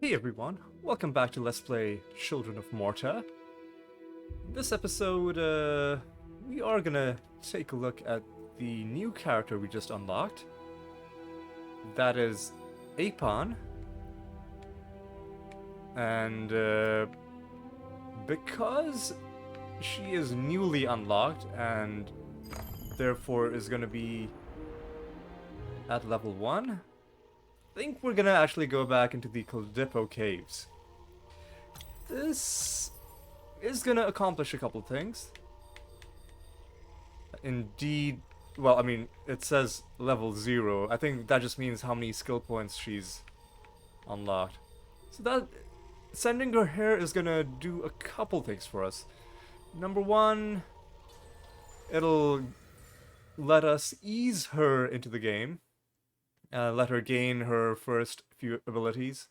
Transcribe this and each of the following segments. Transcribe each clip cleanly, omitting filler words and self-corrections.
Hey everyone, welcome back to Let's Play Children of Morta. This episode, we are gonna take a look at the new character we just unlocked. That is Apan. And, because she is newly unlocked and therefore is gonna be at level 1, I think we're gonna actually go back into the Caldipo caves. This is gonna accomplish a couple things. Indeed, well, I mean, it says level 0. I think that just means how many skill points she's unlocked. So that, sending her here is gonna do a couple things for us. Number one, it'll let us ease her into the game. Let her gain her first few abilities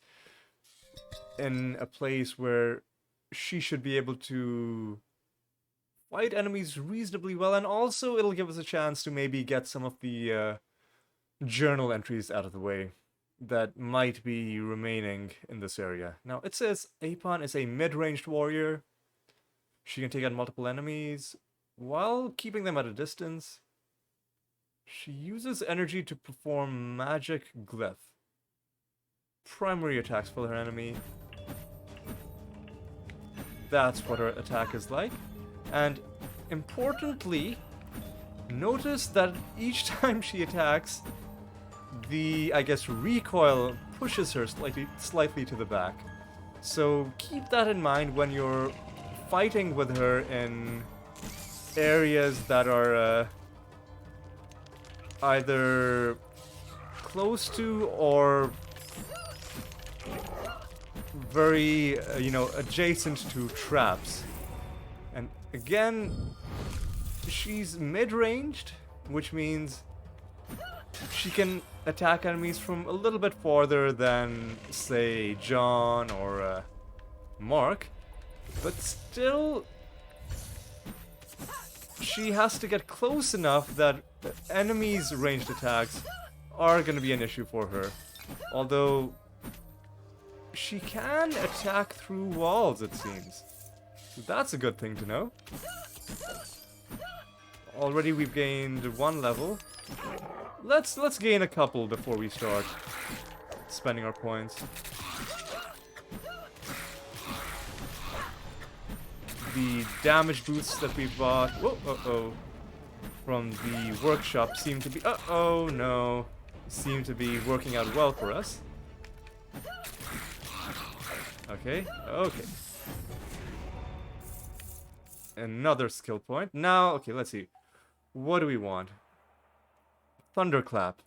in a place where she should be able to fight enemies reasonably well, and also it'll give us a chance to maybe get some of the journal entries out of the way that might be remaining in this area. Now, it says Apan is a mid-ranged warrior. She can take out multiple enemies while keeping them at a distance. She uses energy to perform magic glyph. Primary attacks for her enemy. That's what her attack is like. And importantly, notice that each time she attacks, the, I guess, recoil pushes her slightly to the back. So keep that in mind when you're fighting with her in areas that are either close to or very, adjacent to traps. And again, she's mid-ranged, which means she can attack enemies from a little bit farther than, say, John or Mark, but still she has to get close enough that enemies' ranged attacks are going to be an issue for her. Although she can attack through walls, it seems. So that's a good thing to know. Already we've gained 1 level. Let's gain a couple before we start spending our points. The damage boosts that we bought, from the workshop seem to be, seem to be working out well for us. Okay. Another skill point. Now, okay, let's see. What do we want? Thunderclap.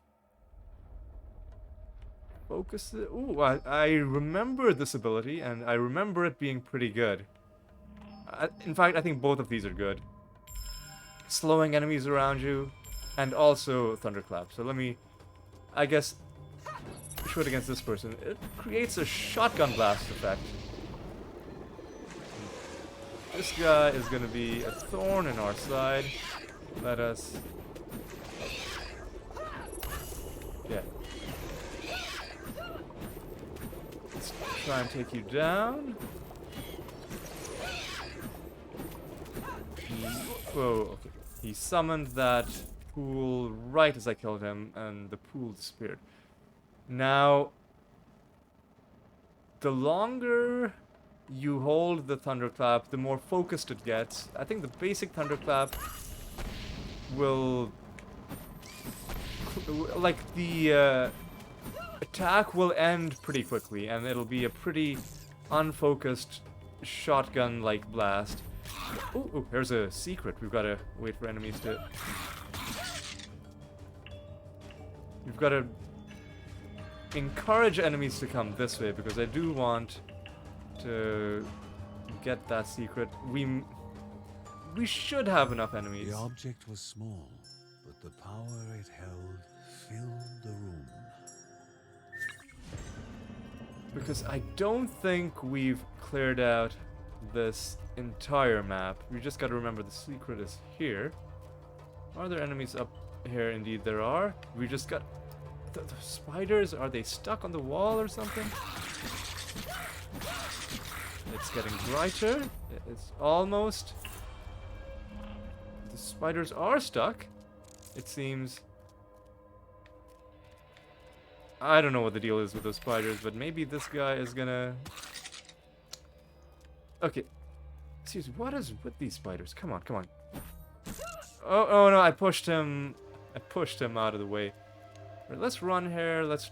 Focus. Ooh, I remember this ability, and I remember it being pretty good. In fact, I think both of these are good. Slowing enemies around you, and also Thunderclap. So let me, I guess, shoot against this person. It creates a shotgun blast effect. This guy is going to be a thorn in our side. Let us... Yeah. Let's try and take you down. Whoa, okay. He summoned that pool right as I killed him, and the pool disappeared. Now, the longer you hold the Thunderclap, the more focused it gets. I think the basic Thunderclap will... like, the attack will end pretty quickly, and it'll be a pretty unfocused shotgun-like blast. Ooh, there's a secret. We've got to wait for enemies to... We've got to encourage enemies to come this way, because I do want to get that secret. We should have enough enemies. The object was small, but the power it held filled the room. Because I don't think we've cleared out this entire map. We just gotta remember the secret is here. Are there enemies up here? Indeed there are. We just got... The spiders, are they stuck on the wall or something? It's getting brighter. It's almost... The spiders are stuck, it seems. I don't know what the deal is with those spiders, but maybe this guy is gonna... Okay. Seriously, what is with these spiders? Come on, come on. Oh no, I pushed him out of the way. Right, let's run here. Let's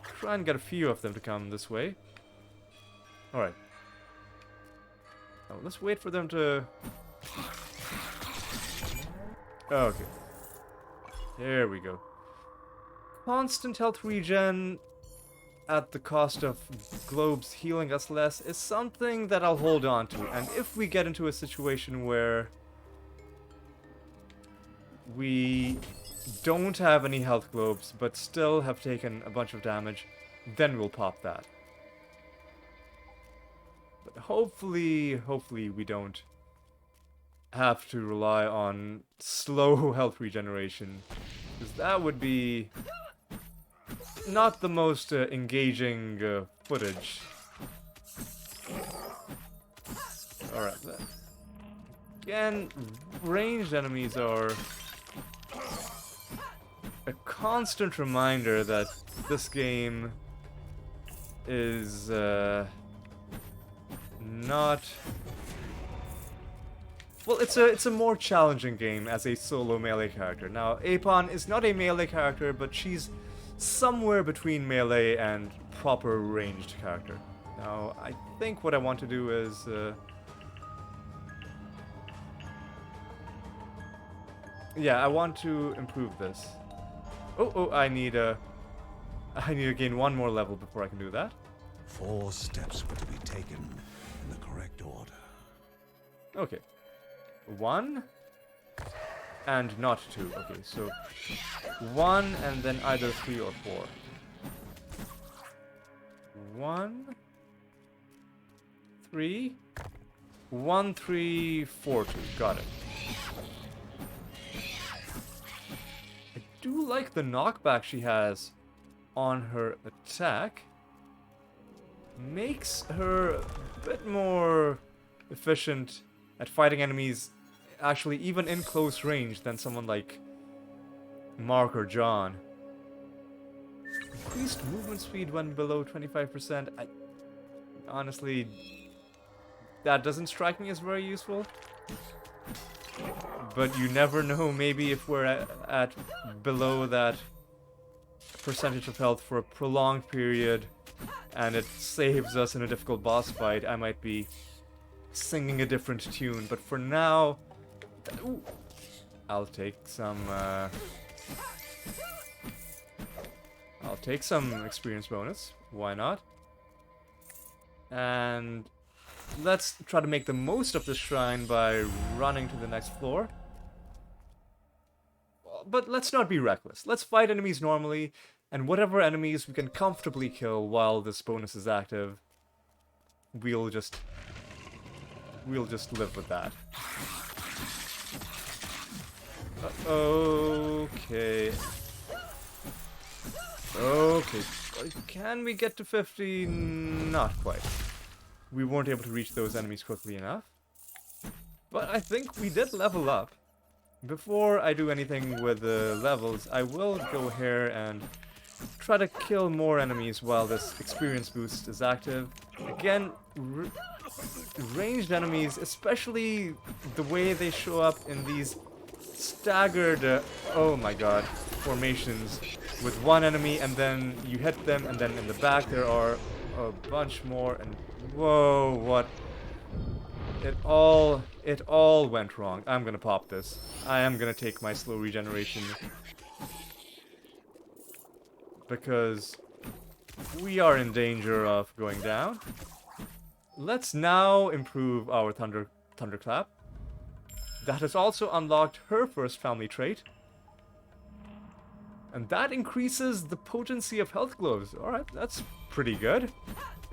try and get a few of them to come this way. Alright. Now, let's wait for them to... Okay. There we go. Constant health regen at the cost of globes healing us less is something that I'll hold on to. And if we get into a situation where we don't have any health globes but still have taken a bunch of damage, then we'll pop that. But hopefully we don't have to rely on slow health regeneration, because that would be not the most engaging footage. Alright, again, ranged enemies are a constant reminder that this game is not... Well, it's a more challenging game as a solo melee character. Now, Apan is not a melee character, but she's somewhere between melee and proper ranged character. Now, I think what I want to do is... yeah, I want to improve this. Oh, I need to gain one more level before I can do that. 4 steps were to be taken in the correct order. Okay. 1 and not 2. Okay, so 1 and then either 3 or 4. 1, 3, 1, 3, 4, 2. Got it. I do like the knockback she has on her attack. Makes her a bit more efficient at fighting enemies, actually even in close range, than someone like Mark or John. Increased movement speed when below 25%. Honestly, that doesn't strike me as very useful. But you never know, maybe if we're at below that percentage of health for a prolonged period and it saves us in a difficult boss fight, I might be singing a different tune. But for now, ooh, I'll take some experience bonus. Why not? And let's try to make the most of this shrine by running to the next floor. But let's not be reckless. Let's fight enemies normally, and whatever enemies we can comfortably kill while this bonus is active, we'll just live with that. Okay. Okay. Can we get to 50? Not quite. We weren't able to reach those enemies quickly enough. But I think we did level up. Before I do anything with the levels, I will go here and try to kill more enemies while this experience boost is active. Again, ranged enemies, especially the way they show up in these staggered, oh my god, formations with one enemy, and then you hit them, and then in the back there are a bunch more, and whoa, what? It all went wrong. I'm gonna pop this. I am gonna take my slow regeneration, because we are in danger of going down. Let's now improve our Thunderclap. That has also unlocked her first family trait. And that increases the potency of health globes. Alright, that's pretty good.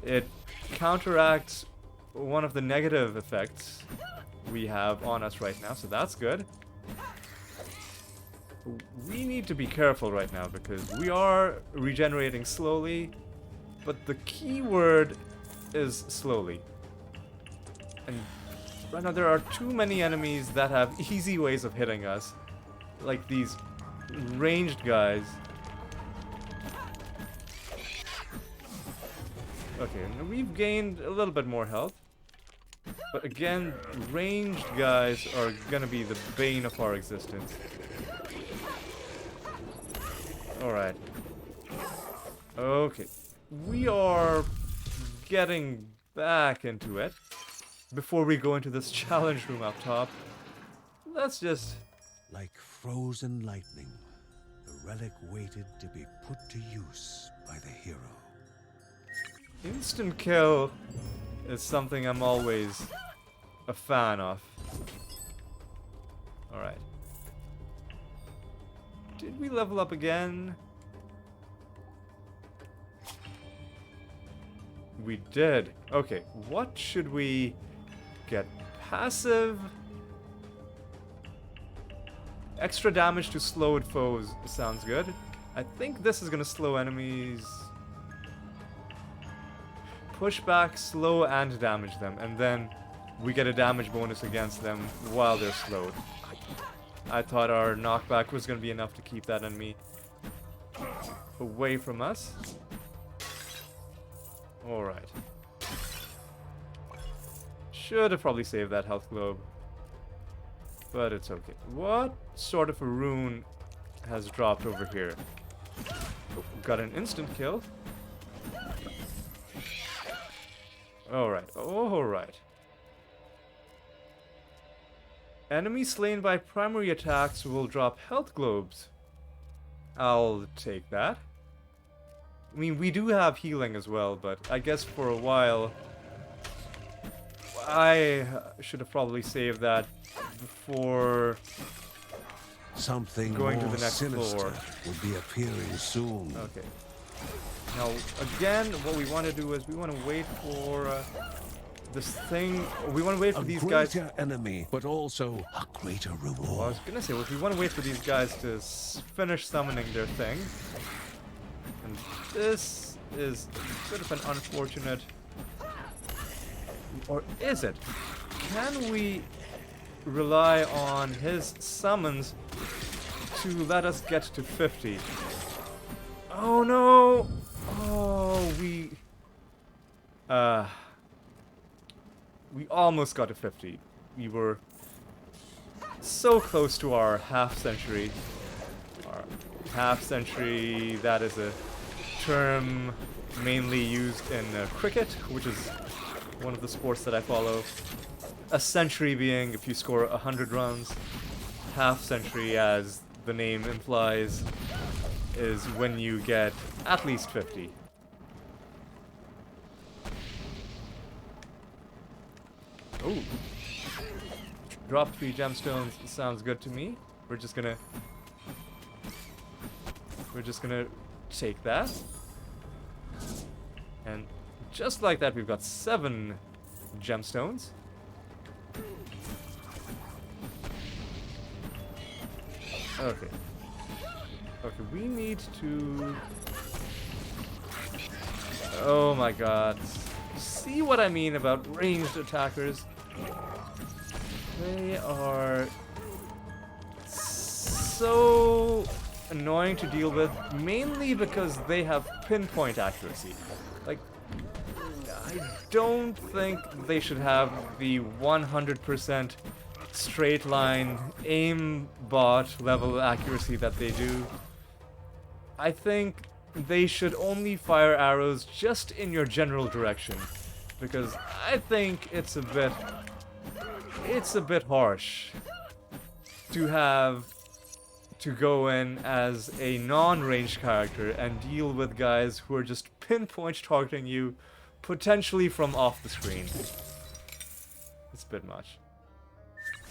It counteracts one of the negative effects we have on us right now, so that's good. We need to be careful right now because we are regenerating slowly, but the key word is slowly. And right now there are too many enemies that have easy ways of hitting us. Like these ranged guys. Okay, now we've gained a little bit more health. But again, ranged guys are gonna be the bane of our existence. Alright. Okay. We are getting back into it. Before we go into this challenge room up top, let's just... Like frozen lightning, the relic waited to be put to use by the hero. Instant kill is something I'm always a fan of. Alright. Did we level up again? We did. Okay, what should we get? Passive? Extra damage to slowed foes sounds good. I think this is gonna slow enemies. Push back, slow, and damage them, and then we get a damage bonus against them while they're slowed. I thought our knockback was gonna be enough to keep that enemy away from us. Alright. Should have probably saved that health globe. But it's okay. What sort of a rune has dropped over here? Oh, got an instant kill. Alright, alright. Enemies slain by primary attacks will drop health globes. I'll take that. I mean, we do have healing as well, but I guess for a while... I should have probably saved that before something going more to the next sinister floor. will be appearing soon. Okay. Now, again, what we want to do is we want to wait for this thing. We want to wait for these guys. A greater enemy, but also a greater reward. Well, I was gonna say, we want to wait for these guys to finish summoning their thing. And this is a bit of an unfortunate. Or is it? Can we rely on his summons to let us get to 50? Oh no! Oh, we almost got to 50. We were so close to our half century. Our half century, that is a term mainly used in cricket, which is one of the sports that I follow. A century being if you score 100 runs. Half century, as the name implies, is when you get at least 50. Oh. Drop 3 gemstones sounds good to me. We're just gonna take that. And just like that, we've got 7 gemstones. Okay. Okay, we need to... Oh my god. See what I mean about ranged attackers? They are so annoying to deal with, mainly because they have pinpoint accuracy. Like, I don't think they should have the 100% straight line aimbot level accuracy that they do. I think they should only fire arrows just in your general direction, because I think it's a bit harsh to have to go in as a non-ranged character and deal with guys who are just pinpoint targeting you, potentially from off the screen. It's a bit much.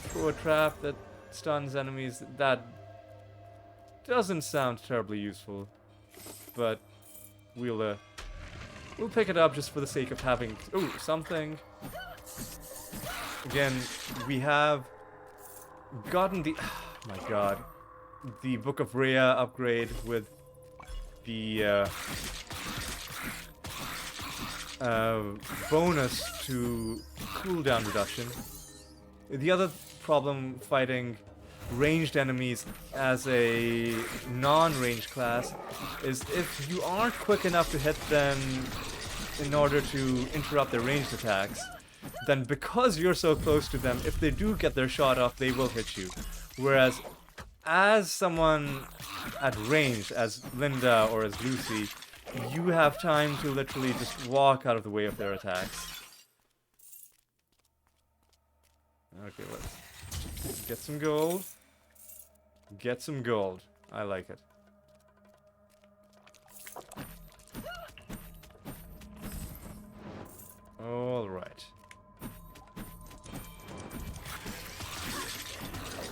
Throw a trap that stuns enemies, that doesn't sound terribly useful, but we'll pick it up just for the sake of having something. Again, we have gotten the my god, the Book of Rhea upgrade with the uh, bonus to cooldown reduction. The other problem fighting ranged enemies as a non-ranged class is if you aren't quick enough to hit them in order to interrupt their ranged attacks, then because you're so close to them, if they do get their shot off, they will hit you. Whereas as someone at range, as Linda or as Lucy, you have time to literally just walk out of the way of their attacks. Okay, let's get some gold. Get some gold. I like it. All right.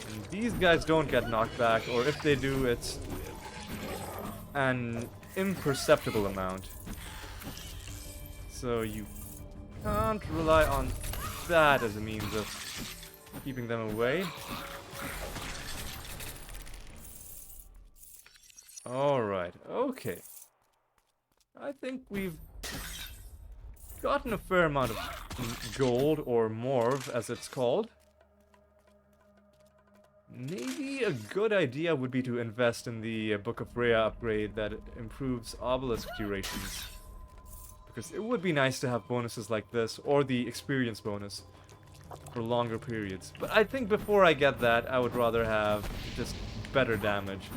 And these guys don't get knocked back, or if they do, it's an imperceptible amount. So you can't rely on that as a means of keeping them away. Alright, okay. I think we've gotten a fair amount of gold, or morve as it's called. Maybe a good idea would be to invest in the Book of Rhea upgrade that improves obelisk durations. Because it would be nice to have bonuses like this, or the experience bonus, for longer periods. But I think before I get that, I would rather have just better damage.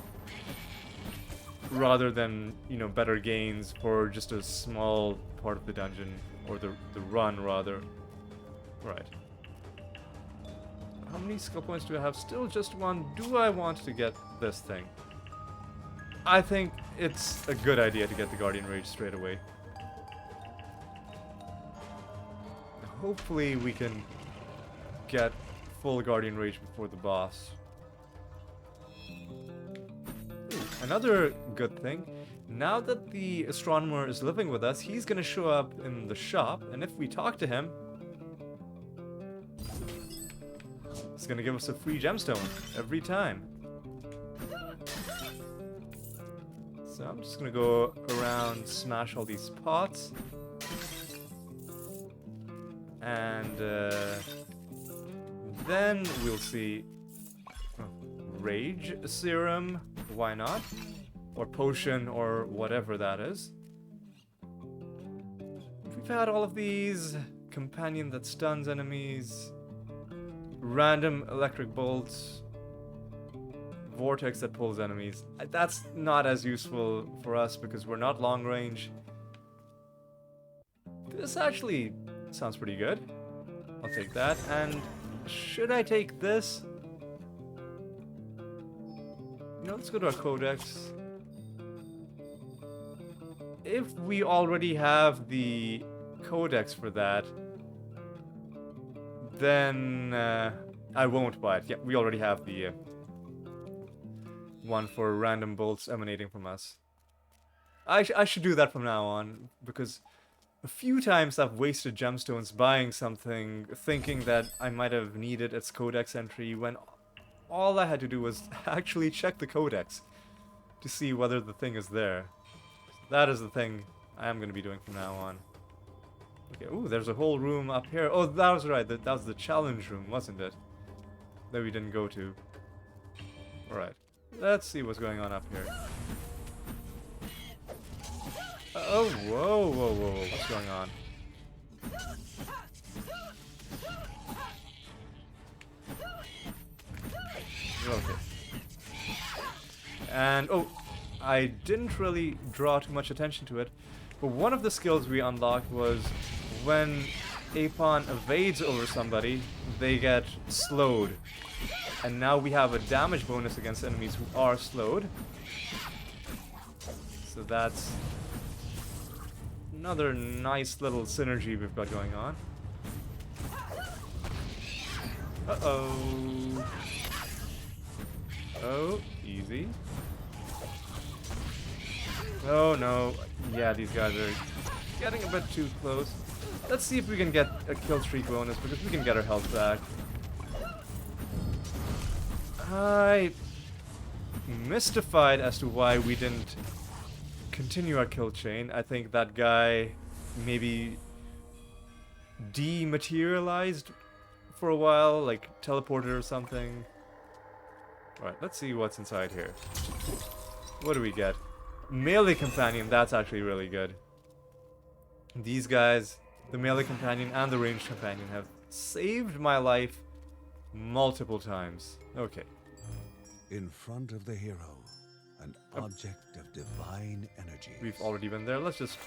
Rather than, you know, better gains for just a small part of the dungeon, or the run, rather. Right. How many skill points do I have? Still just one. Do I want to get this thing? I think it's a good idea to get the Guardian Rage straight away. Hopefully we can get full Guardian Rage before the boss. Another good thing, now that the astronomer is living with us, he's gonna show up in the shop, and if we talk to him, he's gonna give us a free gemstone every time. So I'm just gonna go around, smash all these pots. And then we'll see Rage Serum, why not? Or Potion, or whatever that is. We've had all of these. Companion that stuns enemies. Random electric bolts. Vortex that pulls enemies. That's not as useful for us because we're not long range. This actually sounds pretty good. I'll take that. And should I take this? You know, let's go to our codex. If we already have the codex for that, then I won't buy it. Yeah, we already have the one for random bolts emanating from us. I should do that from now on, because a few times I've wasted gemstones buying something, thinking that I might have needed its codex entry, when all I had to do was actually check the codex to see whether the thing is there. That is the thing I am going to be doing from now on. Okay, ooh, there's a whole room up here. Oh, that was right, that was the challenge room, wasn't it? That we didn't go to. Alright, let's see what's going on up here. Oh, whoa, whoa, whoa, what's going on? Okay. And, oh, I didn't really draw too much attention to it, but one of the skills we unlocked was when Apan evades over somebody, they get slowed. And now we have a damage bonus against enemies who are slowed. So that's another nice little synergy we've got going on. Uh-oh. Oh, easy. Oh no. Yeah, these guys are getting a bit too close. Let's see if we can get a kill streak bonus, because we can get our health back. I'm mystified as to why we didn't continue our kill chain. I think that guy maybe dematerialized for a while, like teleported or something. Right, let's see what's inside here. What do we get? Melee companion, that's actually really good. These guys, the melee companion and the ranged companion, have saved my life multiple times. Okay. In front of the hero, an object of divine energy. We've already been there. Let's just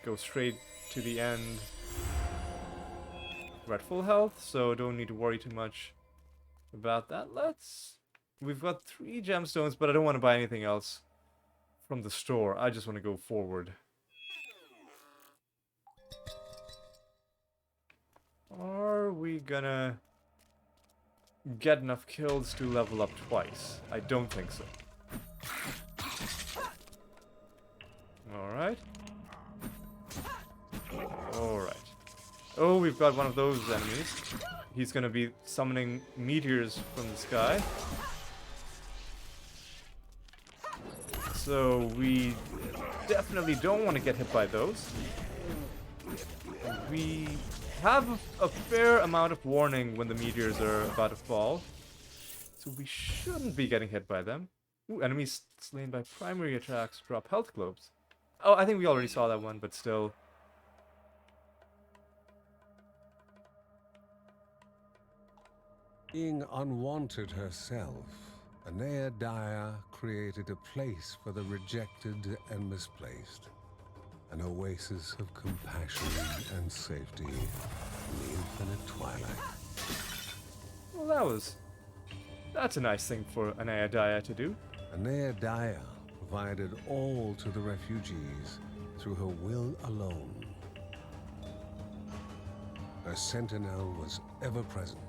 go straight to the end. We're at full health, so don't need to worry too much about that. We've got 3 gemstones, but I don't want to buy anything else from the store. I just want to go forward. Are we gonna get enough kills to level up twice? I don't think so. Alright. Alright. Oh, we've got one of those enemies. He's gonna be summoning meteors from the sky. So we definitely don't want to get hit by those. We have a fair amount of warning when the meteors are about to fall. So we shouldn't be getting hit by them. Ooh, enemies slain by primary attacks drop health globes. Oh, I think we already saw that one, but still. Being unwanted herself, Anea Daya created a place for the rejected and misplaced. An oasis of compassion and safety in the infinite twilight. Well, that's a nice thing for Anea Daya to do. Anea Daya provided all to the refugees through her will alone. Her sentinel was ever present.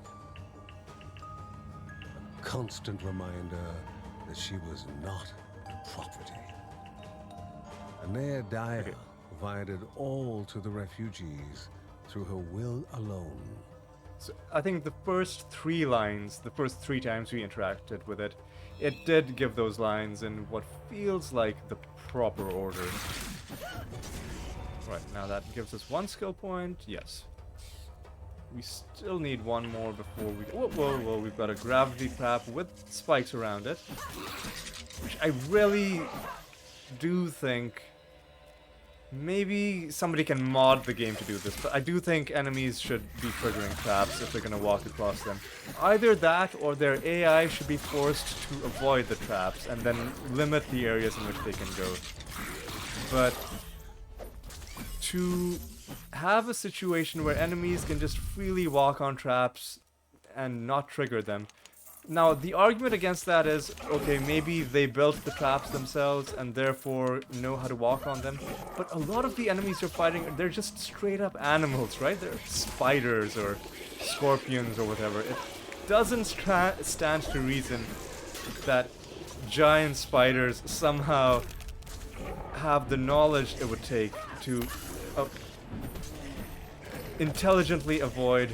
A constant reminder that she was not a property. Anea Daya provided all to the refugees through her will alone. So I think the first 3 lines, the first 3 times we interacted with it, it did give those lines in what feels like the proper order. Right, now that gives us 1 skill point, yes. We still need 1 more before we... Whoa, whoa, whoa, we've got a gravity trap with spikes around it. Which I really do think... Maybe somebody can mod the game to do this, but I do think enemies should be triggering traps if they're going to walk across them. Either that, or their AI should be forced to avoid the traps, and then limit the areas in which they can go. But to have a situation where enemies can just freely walk on traps and not trigger them. Now, the argument against that is, okay, maybe they built the traps themselves and therefore know how to walk on them. But a lot of the enemies you're fighting, they're just straight up animals, right? They're spiders or scorpions or whatever. It doesn't stand to reason that giant spiders somehow have the knowledge it would take to intelligently avoid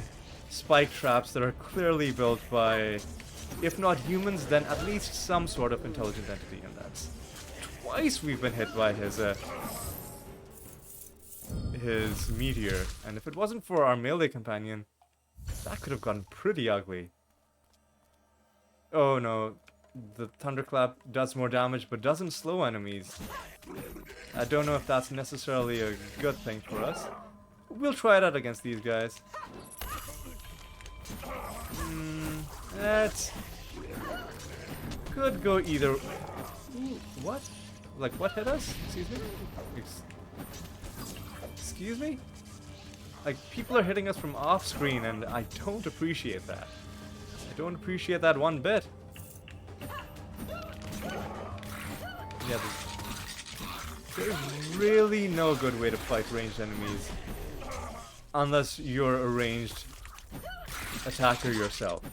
spike traps that are clearly built by, if not humans, then at least some sort of intelligent entity, and that's twice we've been hit by his meteor, and if it wasn't for our melee companion, that could have gotten pretty ugly. Oh no, the thunderclap does more damage but doesn't slow enemies. I don't know if that's necessarily a good thing for us. We'll try it out against these guys. That could go either... Ooh, what? Like, what hit us? Excuse me? Excuse me? Like, people are hitting us from off-screen, and I don't appreciate that. I don't appreciate that one bit. Yeah, there's really no good way to fight ranged enemies. Unless you're a ranged attacker yourself.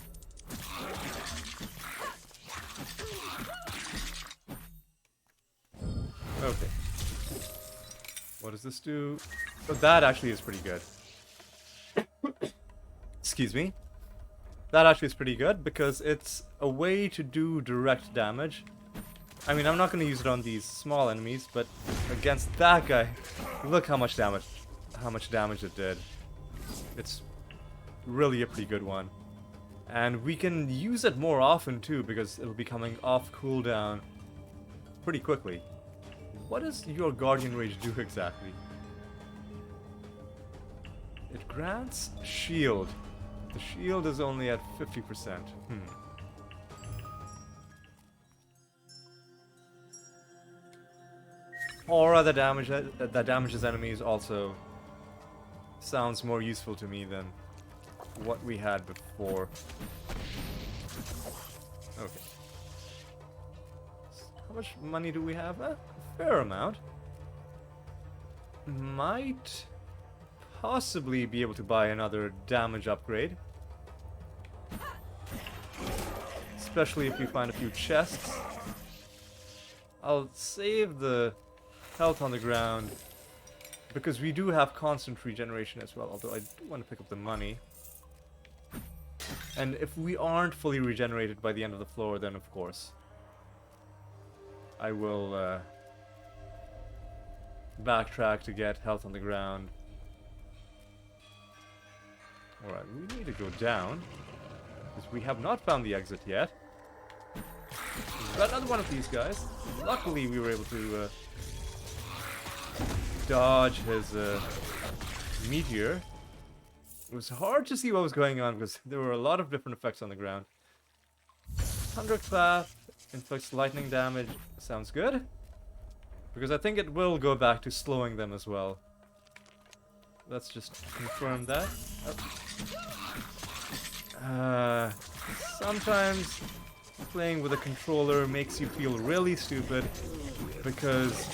Okay. What does this do? Oh, that actually is pretty good. Excuse me. That actually is pretty good because it's a way to do direct damage. I mean, I'm not going to use it on these small enemies, but against that guy, look how much damage. how much damage it did. It's really a pretty good one. And we can use it more often too, because it'll be coming off cooldown pretty quickly. What does your Guardian Rage do exactly? It grants shield. The shield is only at 50%. Aura that damages enemies also sounds more useful to me than what we had before. Okay. How much money do we have? A fair amount. Might possibly be able to buy another damage upgrade. Especially if we find a few chests. I'll save the health on the ground because we do have constant regeneration as well, although I do want to pick up the money. And if we aren't fully regenerated by the end of the floor, then of course I will backtrack to get health on the ground. Alright, we need to go down because we have not found the exit yet. We've got another one of these guys. Luckily we were able to dodge his meteor. It was hard to see what was going on because there were a lot of different effects on the ground. Thunderclap inflicts lightning damage. Sounds good. Because I think it will go back to slowing them as well. Let's just confirm that. Oh. Sometimes playing with a controller makes you feel really stupid because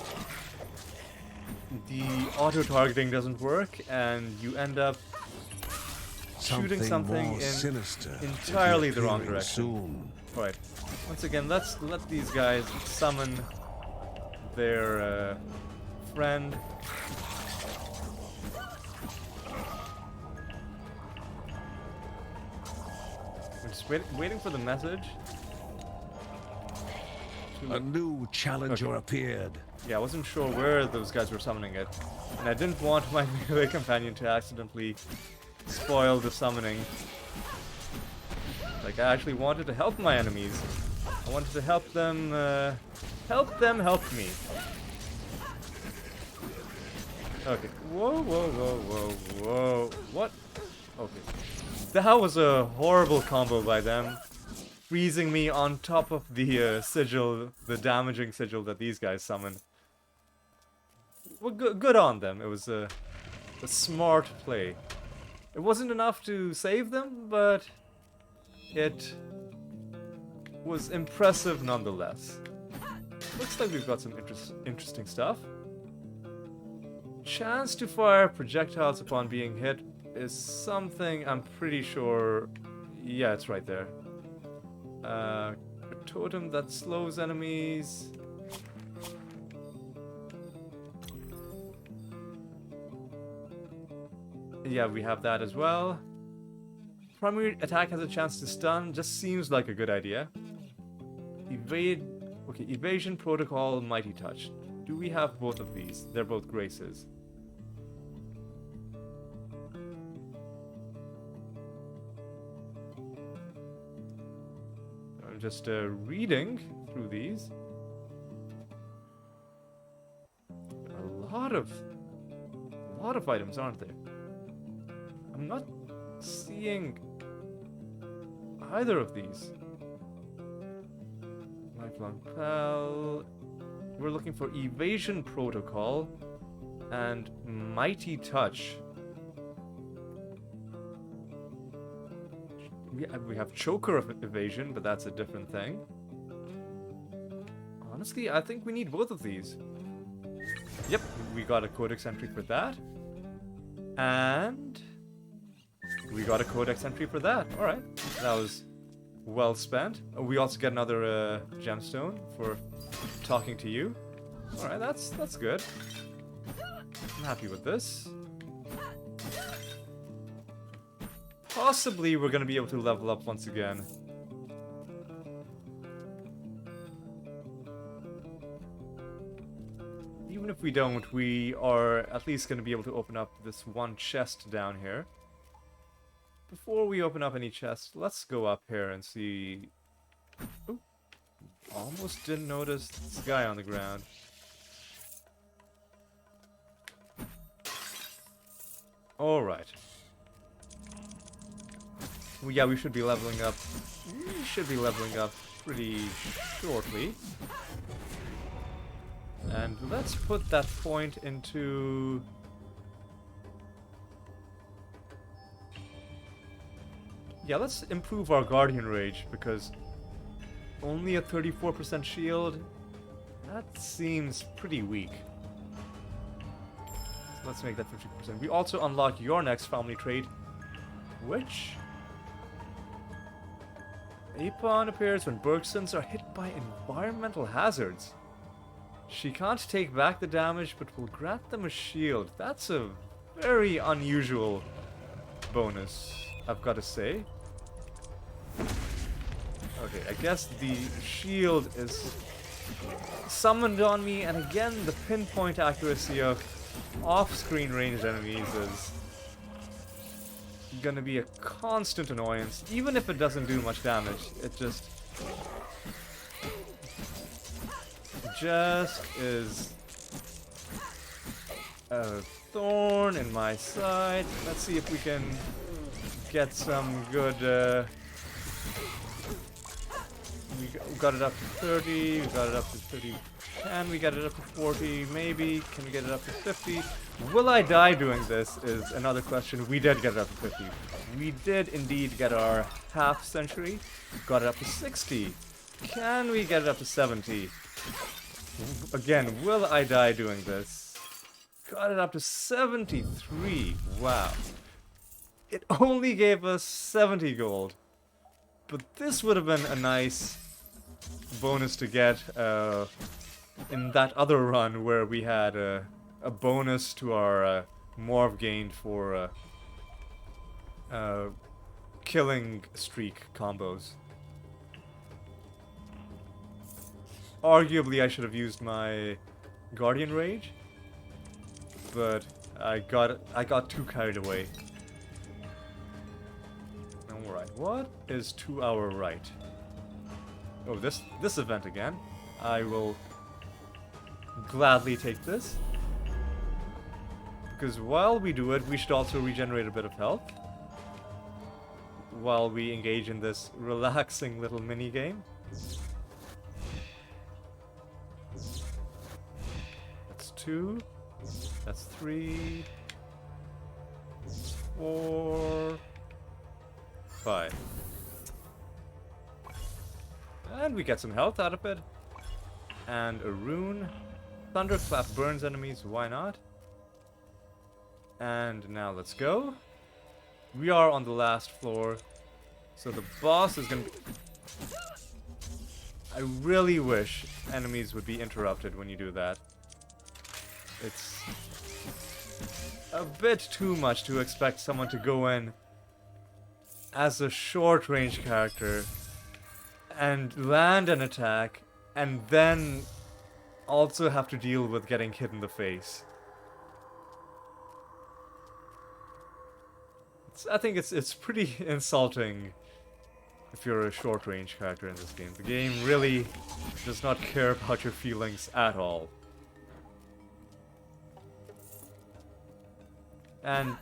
the auto-targeting doesn't work and you end up shooting something in entirely the wrong direction. Alright, once again, let's let these guys summon their friend. We're just waiting for the message. A new challenger appeared. Yeah, I wasn't sure where those guys were summoning it. And I didn't want my melee companion to accidentally spoil the summoning. Like, I actually wanted to help my enemies. I wanted to help them help me. Okay. Whoa, whoa, whoa, whoa, whoa. What? Okay. That was a horrible combo by them. Freezing me on top of the sigil, the damaging sigil that these guys summoned. Well, good on them. It was a smart play. It wasn't enough to save them, but it was impressive nonetheless. Looks like we've got some interesting stuff. Chance to fire projectiles upon being hit is something I'm pretty sure... Yeah, it's right there. A totem that slows enemies. Yeah, we have that as well. Primary attack has a chance to stun. Just seems like a good idea. Evade... Okay, evasion protocol, mighty touch. Do we have both of these? They're both graces. I'm just reading through these. A lot of items, aren't there? I'm not seeing either of these. Lifelong Pal. We're looking for evasion protocol and mighty touch. We have choker of evasion, but that's a different thing. Honestly, I think we need both of these. Yep, we got a codex entry for that. And we got a codex entry for that. Alright, that was well spent. We also get another gemstone for talking to you. Alright, that's good. I'm happy with this. Possibly we're gonna be able to level up once again. Even if if we don't, we are at least going to be able to open up this one chest down here. Before we open up any chests, let's go up here and see... Ooh, almost didn't notice this guy on the ground. Alright. Well, yeah, we should be leveling up. We should be leveling up pretty shortly. And let's put that point into... Yeah, let's improve our Guardian Rage, because only a 34% shield? That seems pretty weak. So let's make that 50%. We also unlock your next family trait, which... Apan appears when Bergsons are hit by environmental hazards. She can't take back the damage, but will grant them a shield. That's a very unusual bonus, I've got to say. Okay, I guess the shield is summoned on me, and again, the pinpoint accuracy of off-screen ranged enemies is gonna be a constant annoyance. Even if it doesn't do much damage, it just is a thorn in my side. Let's see if we can get some good... we got it up to 30, we got it up to 30. Can we get it up to 40? Maybe. Can we get it up to 50? Will I die doing this is another question. We did get it up to 50. We did indeed get our half century. Got it up to 60. Can we get it up to 70? Again, will I die doing this? Got it up to 73. Wow. It only gave us 70 gold. But this would have been a nice bonus to get in that other run where we had a bonus to our morph gained for killing streak combos. Arguably, I should have used my Guardian Rage, but I got too carried away. Alright, what is to our right? Oh, this event again. I will gladly take this. Because while we do it, we should also regenerate a bit of health. While we engage in this relaxing little mini game. That's 2. That's 3. 4. 5. And we get some health out of it. And a rune. Thunderclap burns enemies, why not? And now let's go. We are on the last floor. So the boss is gonna be... I really wish enemies would be interrupted when you do that. It's a bit too much to expect someone to go in as a short-range character and land an attack and then also have to deal with getting hit in the face. I think it's pretty insulting if you're a short-range character in this game. The game really does not care about your feelings at all. And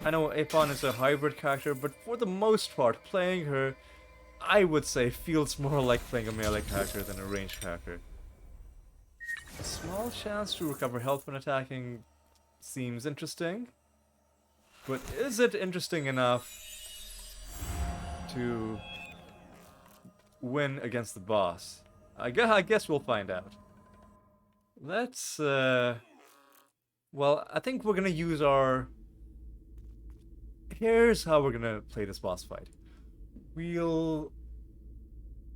I know Apan is a hybrid character, but for the most part, playing her, I would say, feels more like playing a melee character than a ranged character. A small chance to recover health when attacking seems interesting, but is it interesting enough to win against the boss? I guess we'll find out. Let's, well, I think we're gonna use our... Here's how we're gonna play this boss fight. We'll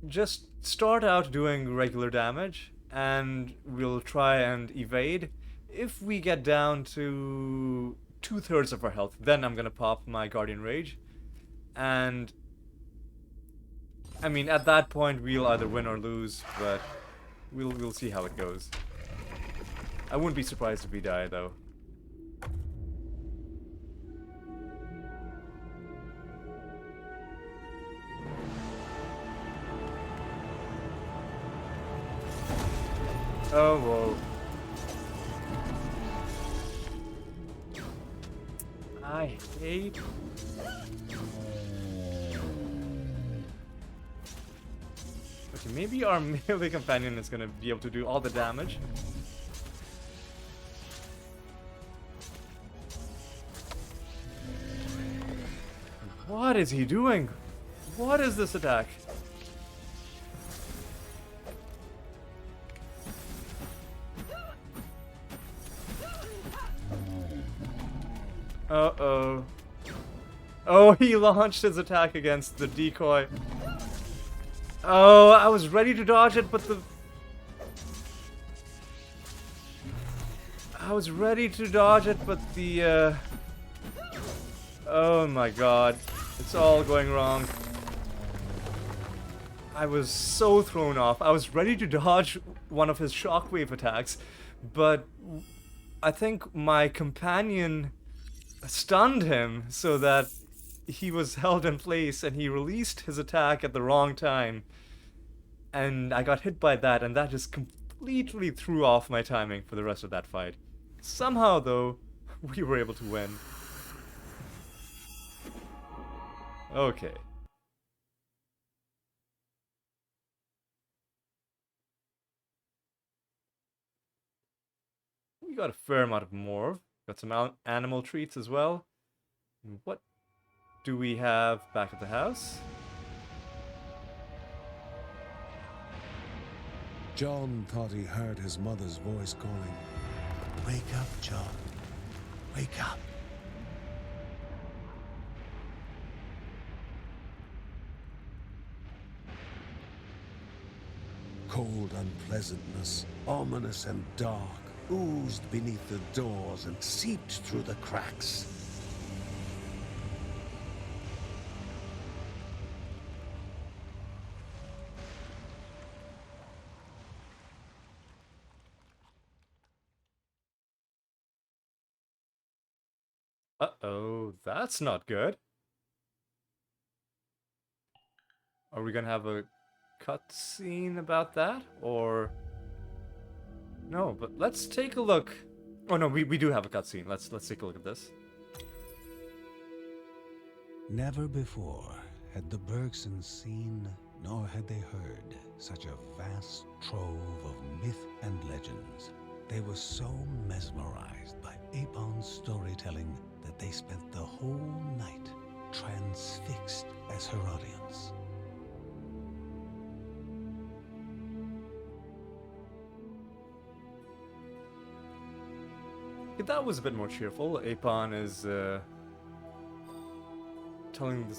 just start out doing regular damage, and we'll try and evade. If we get down to 2/3 of our health, then I'm gonna pop my Guardian Rage. And I mean, at that point, we'll either win or lose, but we'll see how it goes. I wouldn't be surprised if we die, though. Oh, whoa. I hate... Okay, maybe our melee companion is gonna be able to do all the damage. What is he doing? What is this attack? Uh-oh. Oh, he launched his attack against the decoy. Oh, I was ready to dodge it, but the... I was ready to dodge it, but the, oh my god. It's all going wrong. I was so thrown off. I was ready to dodge one of his shockwave attacks, but I think my companion stunned him so that he was held in place and he released his attack at the wrong time. And I got hit by that, and that just completely threw off my timing for the rest of that fight. Somehow, though, we were able to win. Okay. We got a fair amount of more. Got some animal treats as well. What do we have back at the house? John thought he heard his mother's voice calling, "Wake up, John. Wake up." Cold unpleasantness, ominous and dark, oozed beneath the doors and seeped through the cracks. Uh-oh, that's not good. Are we gonna have a cutscene about that, or... No, but let's take a look. Oh no, we do have a cutscene. Let's take a look at this. Never before had the Bergsons seen, nor had they heard, such a vast trove of myth and legends. They were so mesmerized by Apan's storytelling that they spent the whole night transfixed as her audience. That was a bit more cheerful. Apan is telling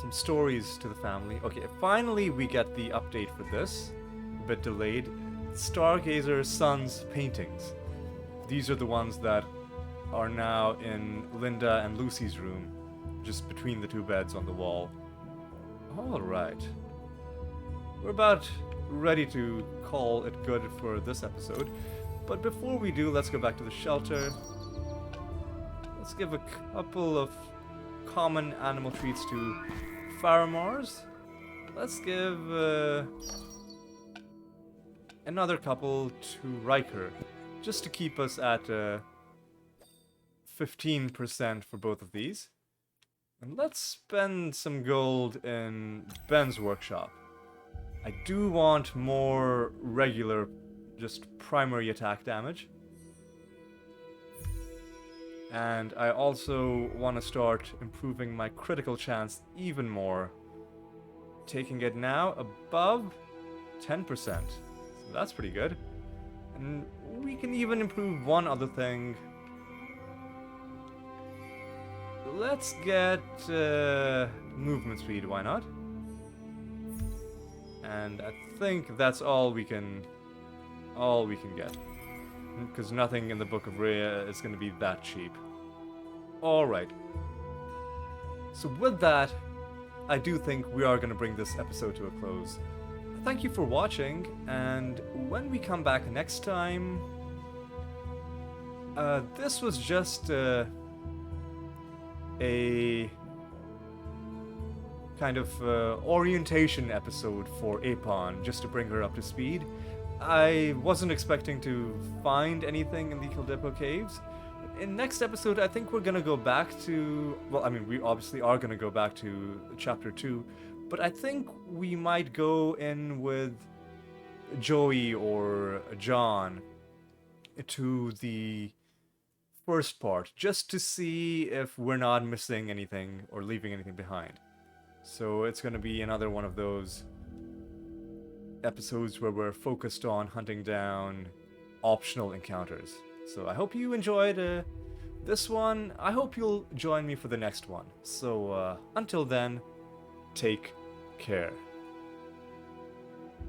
some stories to the family. Okay, finally we get the update for this. A bit delayed. Stargazer's son's paintings. These are the ones that are now in Linda and Lucy's room, just between the two beds on the wall. Alright. We're about ready to call it good for this episode. But before we do, let's go back to the shelter. Let's give a couple of common animal treats to Faramars. Let's give another couple to Riker, just to keep us at 15% for both of these. And let's spend some gold in Ben's workshop. I do want more regular, just primary attack damage. And I also want to start improving my critical chance even more. Taking it now above 10%. So that's pretty good. And we can even improve one other thing. Let's get movement speed, why not? And I think that's all we can get. Because nothing in the Book of Rhea is going to be that cheap. Alright. So with that, I do think we are going to bring this episode to a close. Thank you for watching, and when we come back next time, This was just a kind of orientation episode for Apan, just to bring her up to speed. I wasn't expecting to find anything in the Kildepo Caves. In next episode, I think we're gonna go back to... Well, I mean, we obviously are gonna go back to Chapter 2, but I think we might go in with Joey or John to the first part, just to see if we're not missing anything or leaving anything behind. So it's gonna be another one of those episodes where we're focused on hunting down optional encounters. So I hope you enjoyed this one. I hope you'll join me for the next one. So until then, take care.